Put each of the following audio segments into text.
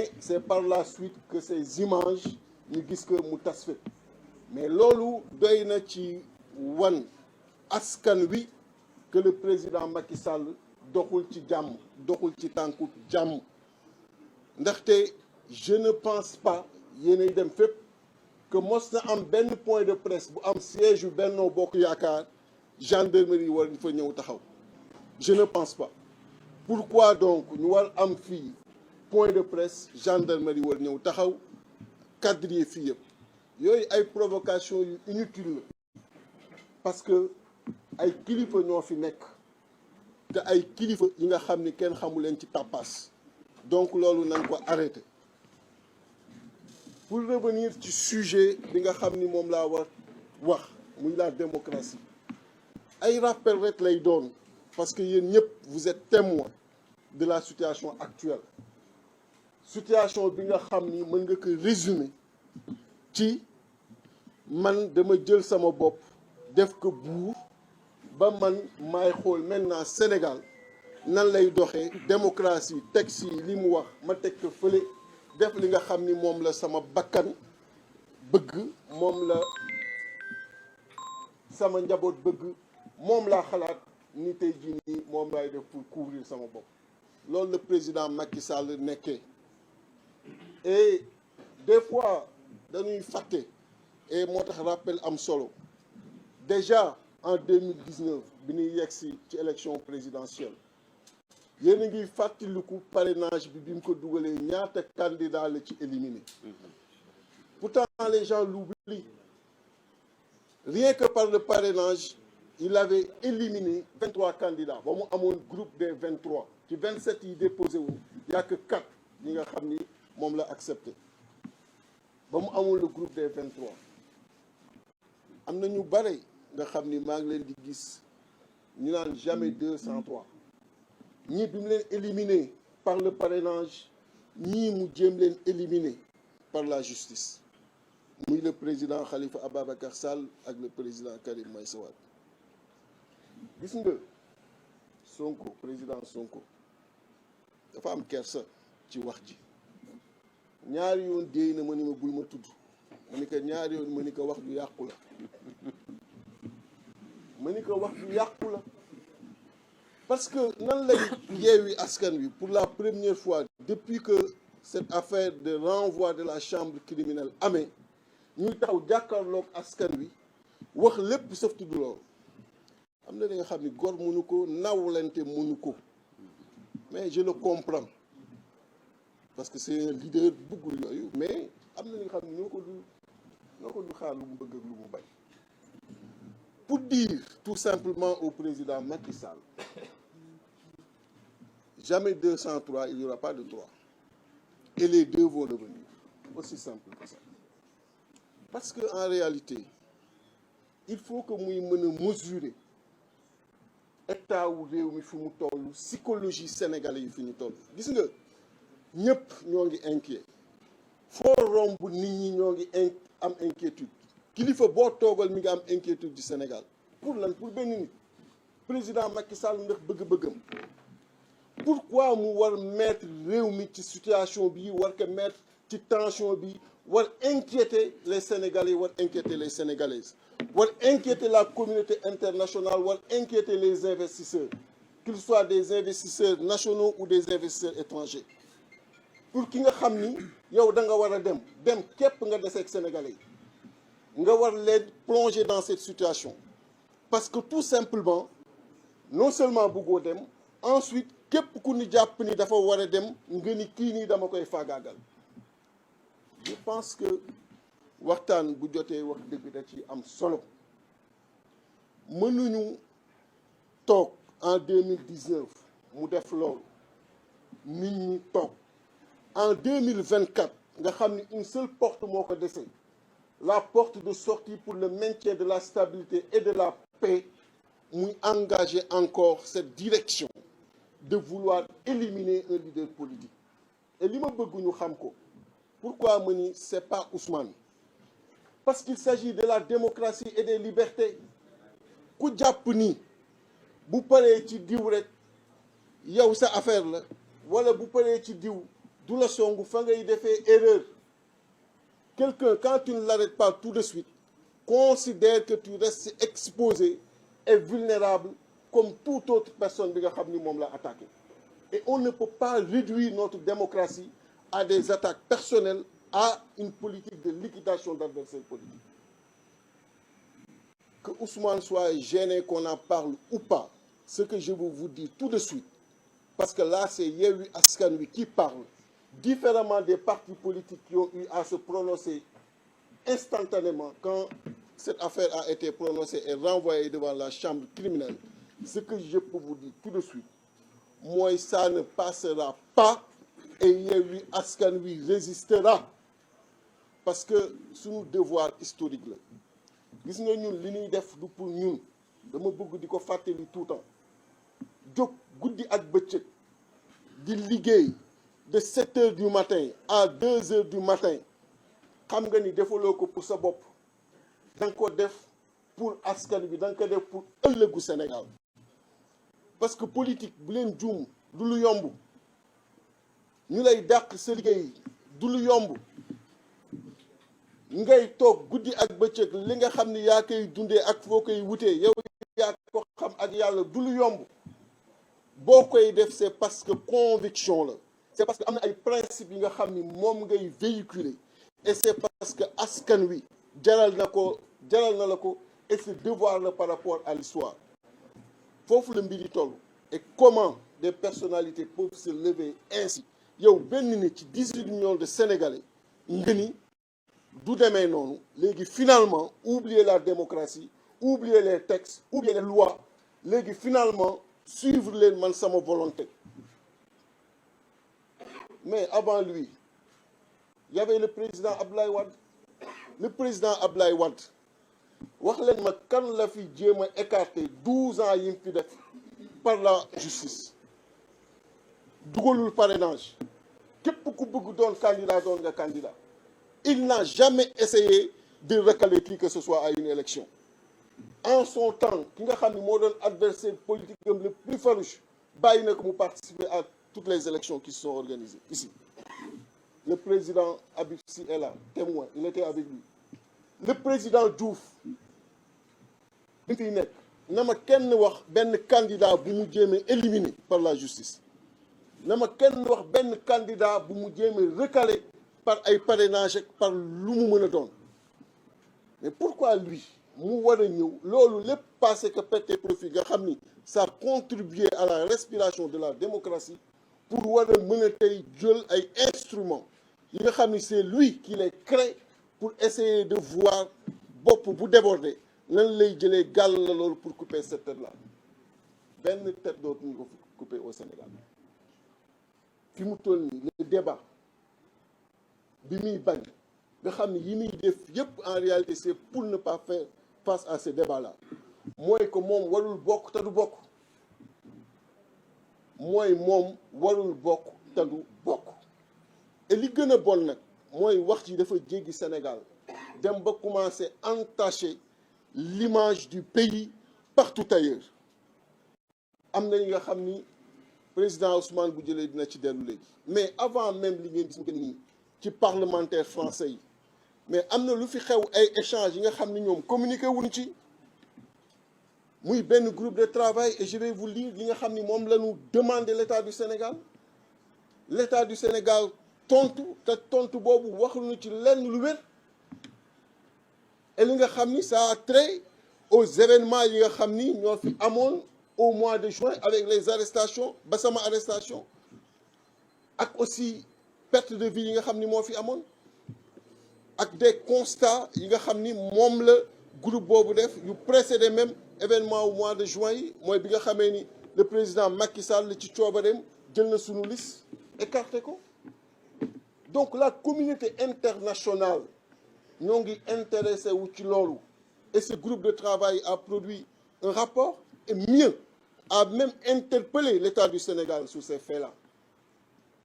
mais c'est par la suite que ces images ñu gis que mu tas fépp mais loolu doy na ci wan askan wi que le président Macky Sall doxul ci jàmm doxul ci tànku jàmm ndaxte je ne pense pas yéenay dem fépp que mos na am benn point de presse bu am siège yu Benno Bokk Yaakaar gendarmerie war fa ñëw taxaw je ne pense pas pourquoi donc ñu war am fii point de presse gendarmerie war ñëw taxaw quadriller fii yëpp yooyu ay provocation yu inutile la parce que ay kilifa ñoo fi nekk te ay kilifa yi nga xam ni kenn xamu leen ci tapas donc loolu nañ ko arrêté pour revenir ci sujet bi nga xam ni moom laa war wax muy la démocratie ay rappel rek lay doon parce que yéen ñëpp vous êtes témoin de la situation actuelle situation bi nga xam ni mën nga ko résumer ci man dama jël sama bopp def ko buur ba man maay xool maintenant Sénégal nan lay doxee démocratie texte yi li mu wax ma teg ko fële def li nga xam ni moom la sama bakkan bëgg moom la sama njaboot bëgg moom laa xalaat ni tey jii nii moom laay def pour couvrir sama bopp loolu le président Macky Sall nekkee et des fois dañuy fàtte et moo tax rappel am solo déjà en 2019 bi ñuy yegsi ci élection présidentielle yéen a ngi fàttaliku parrainage bi mu ko dugalee ñaata candidat la ci éliminé pourtant les gens l'oublient rien que par le parrainage il avait éliminé 23 candidats ba mu amoon groupe des 23 ci 27 yi déposé wu y a que 4 ñi nga xam ni moom la accepté ba mu amoon le groupe des 23 am na ñu bare nga xam ni maa ngi leen di gis ñu naan jamais 203 ñii bi mu leen éliminé par le parrainage ñii mu jéem leen éliminé par la justice muy le président Khalifa Ababacar Sall ak le président Karim Meïssa Wade gis nga Sonko président Sonko dafa am kersa ci wax ji ñaari yoon déey na ma ni ma bul ma tudd ma ni ko ñaari yoon ma ni ko wax ju yàqu la ma ni ko wax ju yàqu la parce que nan lay Yewwi Askan Wi pour la première fois depuis que cette affaire de renvoi de la chambre criminelle amee ñuy taxaw jàkkaarloog askan wi wax lépp sauf tudd loolu am na li nga xam ni góor mënu ko nawlante mënu ko mais je le comprends parce que c'est un leader bëggul yooyu mais am na li nga xam ni ñoo ko du xaar lu mu bëgg ak lu mu bañ pour dire tout simplement au président Macky Sall jamais 203 il n'y aura pas de 3 et les 2 vont revenir aussi simple que ça parce que en réalité il faut que muy mën a mesurer état wu réew mi fi mu toll psychologie sénégalais yi fi ñu toll gis nga ñëpp ñoo ngi inquiet foo romb nit ñi ñoo ngi am inquiétude kilifa boo toogal mi ngi am inquiétude du Sénégal pour lan pour benn nit président Macky Sall ndax bëgg-bëggam pourquoi mu war mettre réew mi ci situation bi war ko mettre ci tension bi war inquiéter les Sénégalais war inquiéter les Sénégalaises war inquiéter la communauté internationale war inquiéter les investisseurs qu'ils soient des investisseurs nationaux ou des investisseurs étrangers pour ki nga xam ni yow da nga war a dem képp nga deseeg Sénégalais yi nga war leen plonger dans cette situation parce que tout simplement non seulement bëggoo dem ensuite képp ku ni jàpp ni dafa war a dem nga ni kii nii dama koy faagaagal je pense que waxtaan bu jotee wax dëgg da ci am solo mënuñu toog en 2019 mu def loolu nit ñi toog en 2024 nga xam ni une seule porte moo ko dese la porte de sortie pour le maintien de la stabilité et de la paix muy engager encore cette direction de vouloir éliminer un leader politique et li ma bëgg ñu xam ko pourquoi ma ni c'est pas Ousmane parce qu'il s'agit de la démocratie et des libertés ku jàpp ni bu paree ci diw rek yow sa affaire la wala bu paree ci diw du la songu fa ngay defee erreur. Quelqu'un, quand tu ne l'arrêtes pas tout de suite, considère que tu restes exposé et vulnérable comme toute autre personne bi nga xam ni moom la attaqué. Et on ne peut pas réduire notre démocratie à des attaques personnelles, à une politique de liquidation d'adversaires politiques. Que Ousmane soit gêné qu'on en parle ou pas, ce que je veux vous dire tout de suite, parce que là c'est Yewwi Askan Wi qui parle, différemment des partis politiques qui ont eu à se prononcer instantanément quand cette affaire a été prononcée et renvoyée devant la chambre criminelle. Ce que je peux vous dire tout de suite, moi, ça ne passera pas et Yewwi Askan Wi résistera. Parce que c'est un devoir historique. Gis nga ñun li ñuy def du pour ñun dama bëgg di ko fàttali tout le temps jóg guddi ak bëccëg di liggéey de 7 heures du matin à 2 heures du matin xam nga ni defaloo ko pour sa bopp da nga ko def pour askan bi da nga ko def pour ëllëgu Sénégal parce que politique bu leen juum du lu yomb ñu lay dàq sa liggéey du lu yomb ngay toog guddi ak bëccëg li nga xam ni yaa koy dundee ak foo koy wutee yow yaa ko xam ak yàlla du lu yomb boo koy def c'est parce que conviction la c'est parce que am na ay principes yi nga xam ni moom ngay véhiculer et c'est parce que askan wi jaral na la ko et ce devoir la par rapport à l'histoire foofu la mbir yi toll et comment des personnalités peuvent se lever ainsi yow benn nit ci 18 millions de Sénégalais nga ni du demee noonu léegi finalement oublier la démocratie oublier les textes oublier les lois léegi finalement suivre leen man sama volonté mais avant lui il y avait le président Abdoulaye Wade wax leen ma kan la fi jéem a écarté 12 ans yi mu fi def par la justice dugalul parrainage képp ku bëgg doon candidat doon nga candidat il n'a jamais essayé de recaler qui que ce soit à une élection en son temps ki nga xam ni moo doon adversaire politique am le plus farouche bàyyi na ko mu participer à toutes les élections qui se sont organisées ici le président Habib Sy est là témoin il était avec lui le président Diouf bi fiy nekk na ma kenn wax benn candidat bu mu jéemee éliminé par la justice na ma kenn wax benn candidat bu mu jéemee recalé par ay parrainage ak par lu mu mën a doon mais pourquoi lui mu war a ñëw loolu lépp passé que perte profit nga xam ni ça contribué à la respiration de la démocratie pour war a mën a tey jël ay instruments yi nga xam ni c'est lui qui les crée pour essayer de voir bopp bu déborder nan lay jëlee gàll la loolu pour couper cette tête là benn tête dootuñu ko couper au Sénégal fi mu toll nii le débat bi muy bañ nga xam ni yi muy def yépp en réalité c'est pour ne pas faire face à ce débat là mooy que moom warul bokk te du bokk et li gën a bon nag mooy wax ji dafa jéggi Sénégal dem ba commencer entacher l'image du pays partout ailleurs am na yi nga xam ni président Ousmane bu jëlee dina ci dellu léegi mais avant même li ngeen gis mu nii ci parlementaire français yi mais am na lu fi xew ay échanges yi nga xam ni ñoom communiqué wuñ ci muy benn groupe de travail et je vais vous lire li nga xam ni moom la ñu demandé l'état du Sénégal tontu te tontu boobu waxuñu ci lenn lu wér et li nga xam ni ça a trait aux événements yi nga xam ni ñoo fi amoon au mois de juin avec les arrestations ba sama arrestation ak aussi perte de vie yi nga xam ni moo fi amoon ak des constats yi nga xam ni moom la groupe boobu def yu précédé même événement au mois de juin yi mooy bi nga xamee ni le président Macky Sall ci coobareem jël na sunu liste écarté ko donc la communauté internationale ñoo ngi intéressé wu ci loolu et ce groupe de travail a produit un rapport et mieux a même interpellé l'État du Sénégal sur ces faits-là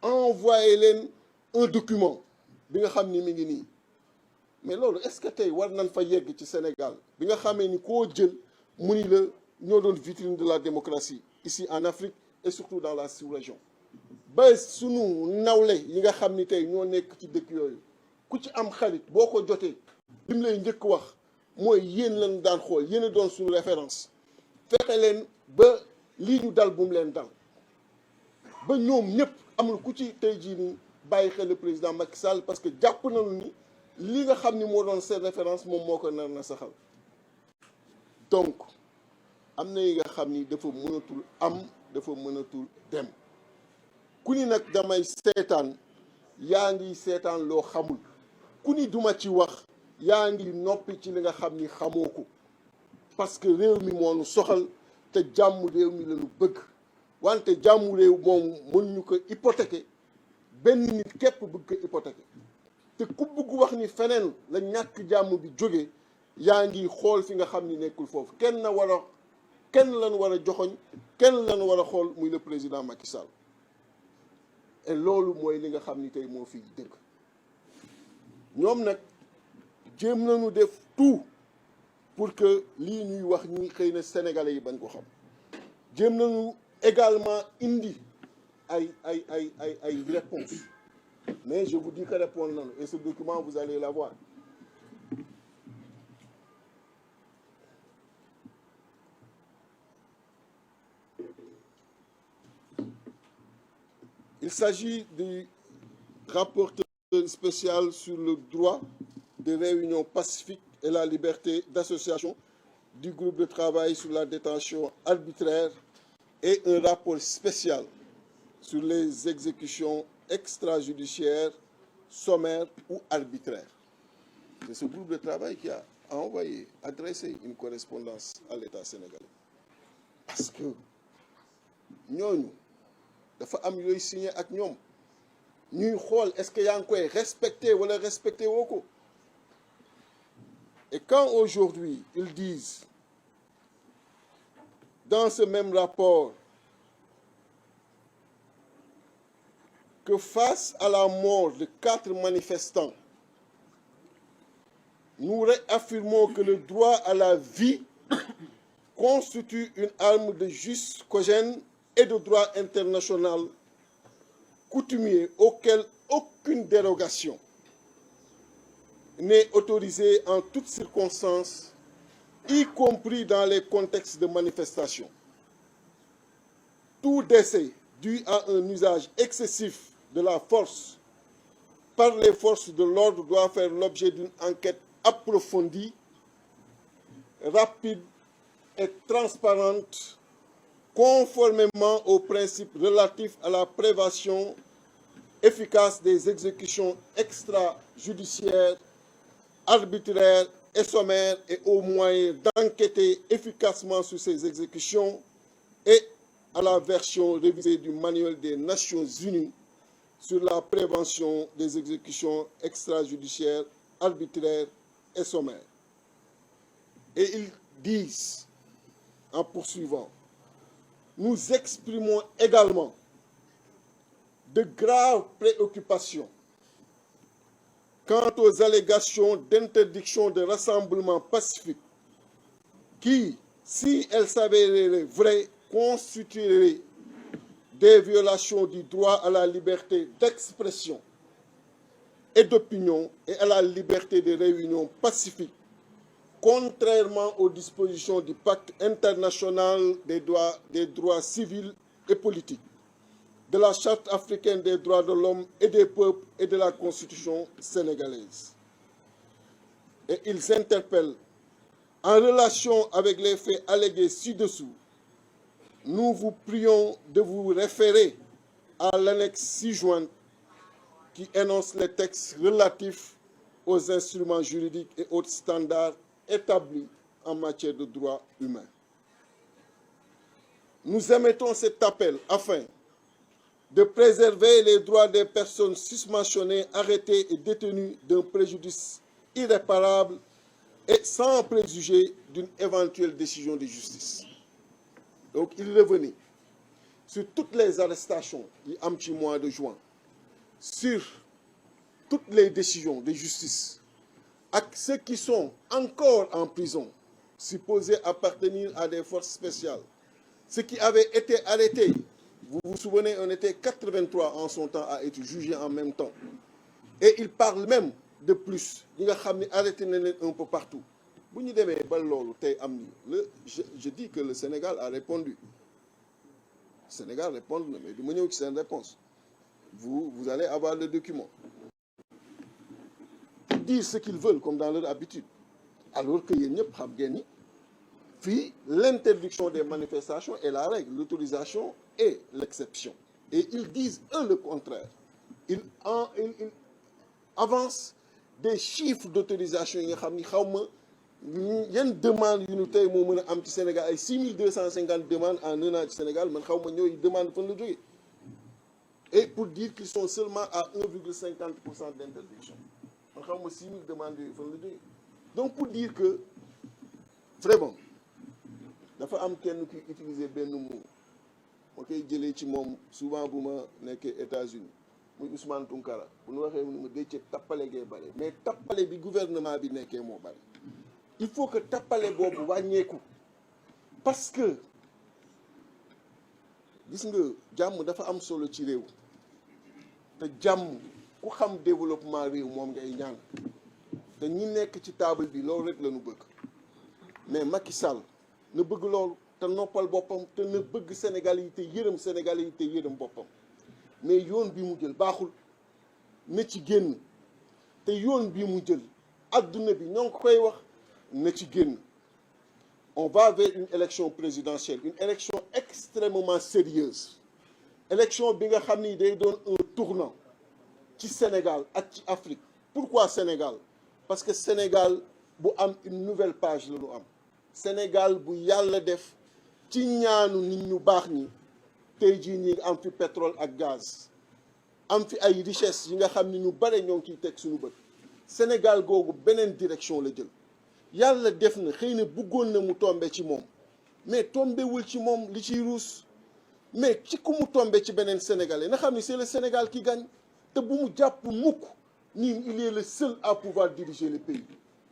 envoyé leen un document bi nga xam ni mi ngi nii mais loolu est-ce que tey war nañ fa yegg ci Sénégal bi nga xamee ni koo jël mu ni la ñoo doon vitrine de la démocratie ici en Afrique et surtout dans la sous-région ba sunu nawle yi nga xam ni tey ñoo nekk ci dëkk yooyu ku ci am xarit boo ko jotee lim lay njëkk wax mooy yéen lañu daan xool yéen a doon suñu référence fexe leen ba lii ñu dal bu mu leen dal ba ñoom ñëpp amul ku ci tey jii nii bàyyi xel le président Macky Sall parce que jàpp nañu ni li nga xam ni moo doon seen référence moom moo ko nar na saxal donc am na yi nga xam ni dafa mënatul am dafa mënatul dem ku ni nag damay seetaan yaa ngi seetaan loo xamul ku ni duma ci wax yaa ngi noppi ci li nga xam ni xamoo ko parce que réew mi moo nu soxal te jàmm réew mi lañu bëgg wante jàmm réew moom mënuñu ko hypothéquer benn nit képp bëgg ko hypothéquer te ku bëgg wax ni feneen la ñàkk jàmm bi jóge yaa ngi xool fi nga xam ni nekkul foofu kenn lañu war a joxoñ kenn lañu war a xool muy le président Macky Sall et loolu mooy li nga xam ni tey moo fi dëgg ñoom nag jéem nañu def tout pour que lii ñuy wax ñi xëy na sénégalais yi bañ ko xam jéem nañu également indi ay réponses mais je vous dis que répondre nañu et ce document vous allez l'avoir. Il s'agit du rapporteur spécial sur le droit de réunion pacifique et la liberté d'association du groupe de travail sur la détention arbitraire et un rapport spécial sur les exécutions extrajudiciaires, sommaires ou arbitraires. C'est ce groupe de travail qui a adressé une correspondance à l'État sénégalais. Parce que ñooñu dafa am yooyu signé ak ñoom ñuy xool est-ce que yaa ngi koy respecté wala respecté woo ko. Et quand aujourd'hui ils disent dans ce même rapport que face à la mort de 4 manifestants, nous réaffirmons que le droit à la vie constitue une arme de jus cogent et de droit international coutumier auquel aucune dérogation n'est autorisée en toutes circonstances, y compris dans les contextes de manifestation. Tout décès dû à un usage excessif de la force par les forces de l'ordre doit faire l'objet d'une enquête approfondie, rapide et transparente, conformément aux principes relatifs à la prévention efficace des exécutions extrajudiciaires, arbitraires et sommaires et aux moyens d'enquêter efficacement sur ces exécutions et à la version révisée du Manuel des Nations Unies sur la prévention des exécutions extrajudiciaires, arbitraires et sommaires. Et ils disent, en poursuivant, nous exprimons également de graves préoccupations quant aux allégations d'interdiction de rassemblement pacifique qui, si elles s'avéraient vraies, constitueraient des violations du droit à la liberté d'expression et d'opinion et à la liberté de réunion pacifique, contrairement aux dispositions du Pacte international des droits civils et politiques, de la Charte africaine des droits de l'homme et des peuples et de la Constitution sénégalaise. Et ils interpellent, en relation avec les faits allégués ci-dessous, nous vous prions de vous référer à l'annexe ci-jointe qui énonce les textes relatifs aux instruments juridiques et autres standards établis en matière de droits humains. Nous émettons cet appel afin de préserver les droits des personnes susmentionnées, arrêtées et détenues d'un préjudice irréparable et sans préjuger d'une éventuelle décision de justice. Donc, il revenait sur toutes les arrestations du petit mois de juin, sur toutes les décisions de justice, à ceux qui sont encore en prison, supposés appartenir à des forces spéciales, ceux qui avaient été arrêtés Vous vous souvenez, on était 83 en son temps à être jugés en même temps. Et il parle même de plus. Ñi nga xam ne arrêté na leen un peu partout. Bu ñu demee ba loolu tey am ni je dis que le Sénégal a répondu. Le Sénégal répond na mais du ma ñëw ci seen réponse. Vous allez avoir le document. Ils disent ce qu'ils veulent comme dans leur habitude. Alors que yéen ñëpp xam ngeen ni fii l'interdiction des manifestations est la règle, l'autorisation est l'exception. Et ils disent eux le contraire. Ils avancent des chiffres d'autorisation yi nga xam ni xaw ma yan demande yu ñu tey moo mën a am ci Sénégal ay 6250 demandes en un an ci Sénégal man xaw ma ñooy demande fan la jógee. Et pour dire qu'ils sont seulement à 1,50% d'interdiction man xaw ma 6000 demandes yooyu fan la jógee. Donc pour dire que vraiment dafa am kenn kuy utiliser benn mot ma koy jëlee ci moom souvent bu ma nekkee États-Unis muy Ousmane Tounkara bu ñu waxee mu décce tappale gee bare mais tappale bi gouvernement bi nekkee moo bare. Il faut que tappale boobu wàññeeku parce que gis nga jàmm dafa am solo ci réew te jàmm ku xam développement réew moom ngay ñaan te ñi nekk ci table bi loolu rek la ñu bëgg mais Macky Sall na bëgg loolu te noppal boppam te na bëgg Sénégal yi te yërëm Sénégal yi te yërëm boppam mais yoon bi mu jël baaxul na ci génn te yoon bi mu jël adduna bi ñoo ngi koy wax na ci génn. On va vers une élection présidentielle une élection extrêmement sérieuse élection bi nga xam ni day doon un tournant ci Sénégal ak ci Afrique. Pourquoi Sénégal? Parce que Sénégal bu am une nouvelle page la ñu am Sénégal bu yàlla def ci ñaanu nit ñu baax ñi tey jii ñi am fi pétrole ak gaz am fi ay richesses yi nga xam ni ñu bare ñoo ngi ciy teg suñu bët. Sénégal googu beneen direction la jël yàlla def na xëy na bëggoon na mu tombe ci moom mais tombewul ci moom li ciy ruus mais ci ku mu tombe ci beneen Sénégalais na xam ni c'est le Sénégal qui gagne te bu mu jàpp mukk ni il est le seul à pouvoir diriger le pays.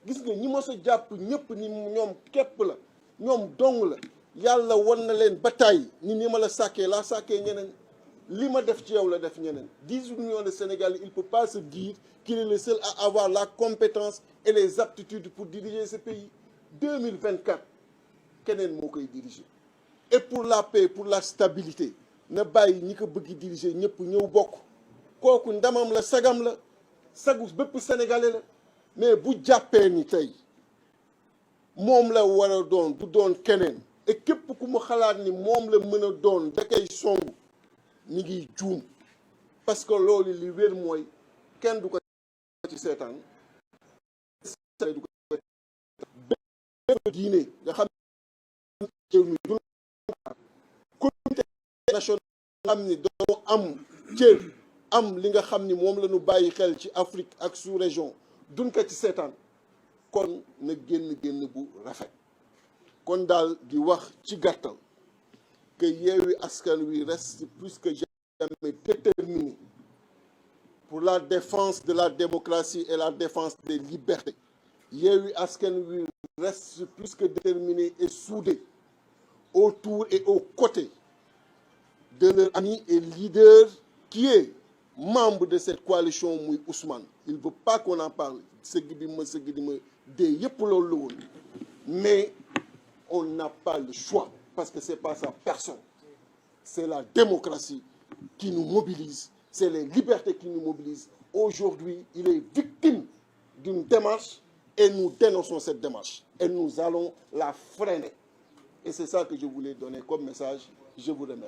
Gis nga ñi mos a jàpp ñëpp ni ñoom képp la ñoom dong la yàlla wan na leen bataille ni ma la sàkkee laa sàkkee ñeneen li ma def ci yow la def ñeneen. 10 millions de Sénégalais il peut pas se dire qu'il est le seul à avoir la compétence et les aptitudes pour diriger ce pays. 2024 keneen moo koy diriger et pour la paix pour la stabilité na bàyyi ñi ko bëgg diriger ñëpp ñëw bokk kooku ndamam la sagam la sagu bépp Sénégalais la. Mais bu jàppee ni tey moom la war a doon du doon keneen et képp ku mu xalaat ni moom la mën a doon da koy songu mi ngi juum parce que loolu li wér mooy kenn du ko ci seetaan du ko bépp diine nga xam ne comité national am ni doo am cër am li nga xam ni moom la ñu bàyyi xel ci Afrique ak sous-région duñ ko ci seetaan kon na génn bu rafet kon daal di wax ci gàttal que Yewwi Askan Wi reste plus que jamais déterminé pour la défense de la démocratie et la défense des libertés. Yewwi Askan Wi reste plus que déterminé et soudé autour et aux côtés de leur ami et leader qui est membre de cette coalition muy Ousmane. Il ne veut pas qu'on en parle sëgg di ma dee yëpp loolu la woon mais on n'a pas le choix parce que c'est pas sa personne c'est la démocratie qui nous mobilise c'est les libertés qui nous mobilisent. Aujourd'hui il est victime d'une démarche et nous dénonçons cette démarche et nous allons la freiner et c'est ça que je voulais donner comme message. Je vous remercie.